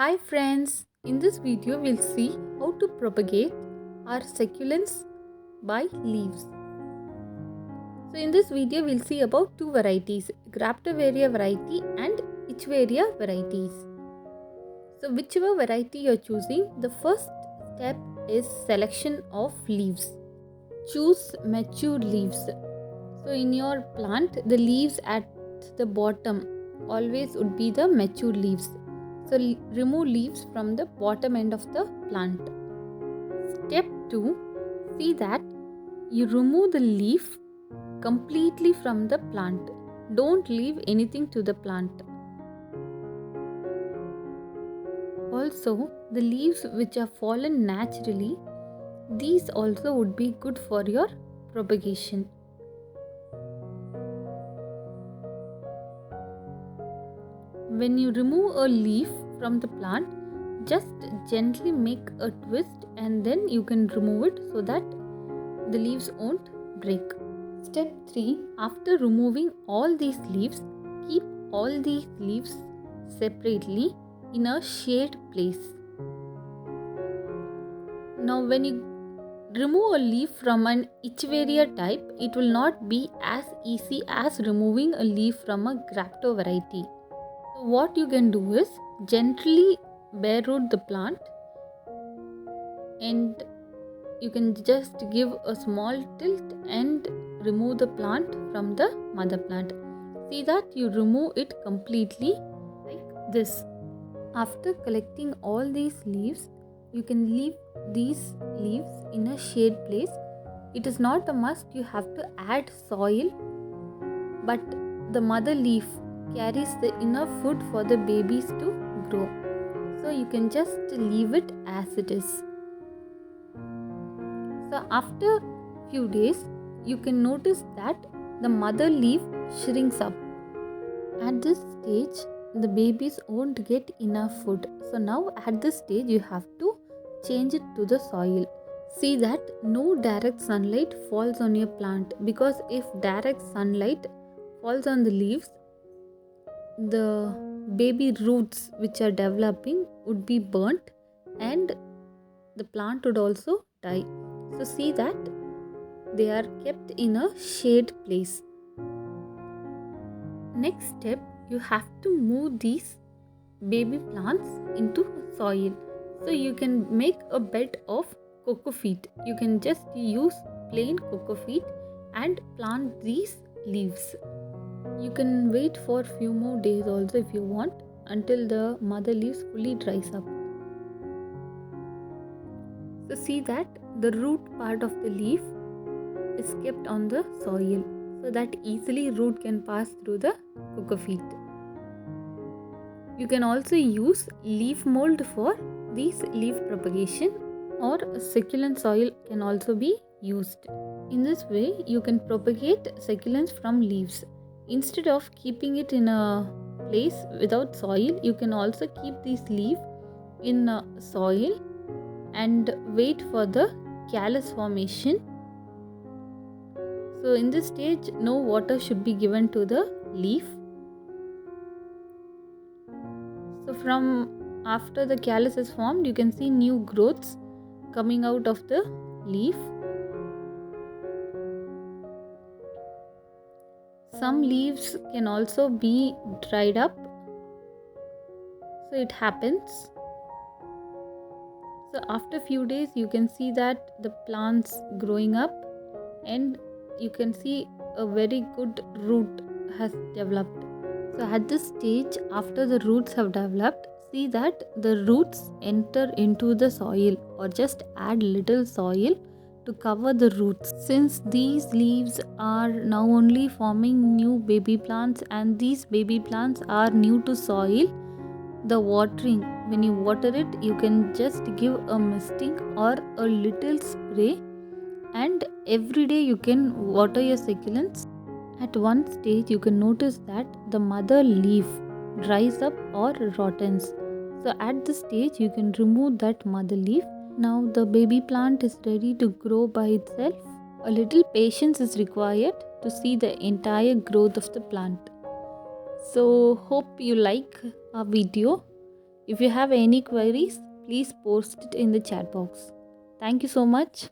Hi friends, in this video we'll see how to propagate our succulents by leaves. So in this video we'll see about two varieties, Graptovaria variety and Echeveria varieties. So whichever variety you're choosing, the first step is selection of leaves. Choose mature leaves. So in your plant, the leaves at the bottom always would be the mature leaves. So remove leaves from the bottom end of the plant. Step 2. See that you remove the leaf completely from the plant. Don't leave anything to the plant. Also, the leaves which are fallen naturally, these also would be good for your propagation. When you remove a leaf from the plant, just gently make a twist and then you can remove it so that the leaves won't break. Step 3. After removing all these leaves, keep all these leaves separately in a shade place. Now when you remove a leaf from an Echeveria type, it will not be as easy as removing a leaf from a Grapto variety. So what you can do is gently bare root the plant and you can just give a small tilt and remove the plant from the mother plant. See that you remove it completely like this. After collecting all these leaves, you can leave these leaves in a shade place. It is not a must you have to add soil, but the mother leaf carries the enough food for the babies to grow. So you can just leave it as it is. So after few days, you can notice that the mother leaf shrinks up. At this stage, the babies won't get enough food. So now at this stage, you have to change it to the soil. See that no direct sunlight falls on your plant, because if direct sunlight falls on the leaves, the baby roots which are developing would be burnt and the plant would also die. So see that they are kept in a shade place. Next step, you have to move these baby plants into soil. So you can make a bed of coco peat. You can just use plain coco peat and plant these leaves. You can wait for few more days also if you want, until the mother leaves fully dries up. So see that the root part of the leaf is kept on the soil so that easily root can pass through the coco peat. You can also use leaf mold for these leaf propagation, or succulent soil can also be used. In this way, you can propagate succulents from leaves. Instead of keeping it in a place without soil, you can also keep these leaves in soil and wait for the callus formation. So in this stage, no water should be given to the leaf. So from after the callus is formed, you can see new growths coming out of the leaf. Some leaves can also be dried up. So it happens. So after few days, you can see that the plants growing up and you can see a very good root has developed. So at this stage, after the roots have developed, see that the roots enter into the soil, or just add little soil to cover the roots. Since these leaves are now only forming new baby plants and these baby plants are new to soil, the watering, when you water it, you can just give a misting or a little spray, and every day you can water your succulents. At one stage, you can notice that the mother leaf dries up or rottens. So at this stage, you can remove that mother leaf. Now the baby plant is ready to grow by itself. A little patience is required to see the entire growth of the plant. So hope you like our video. If you have any queries, please post it in the chat box. Thank you so much.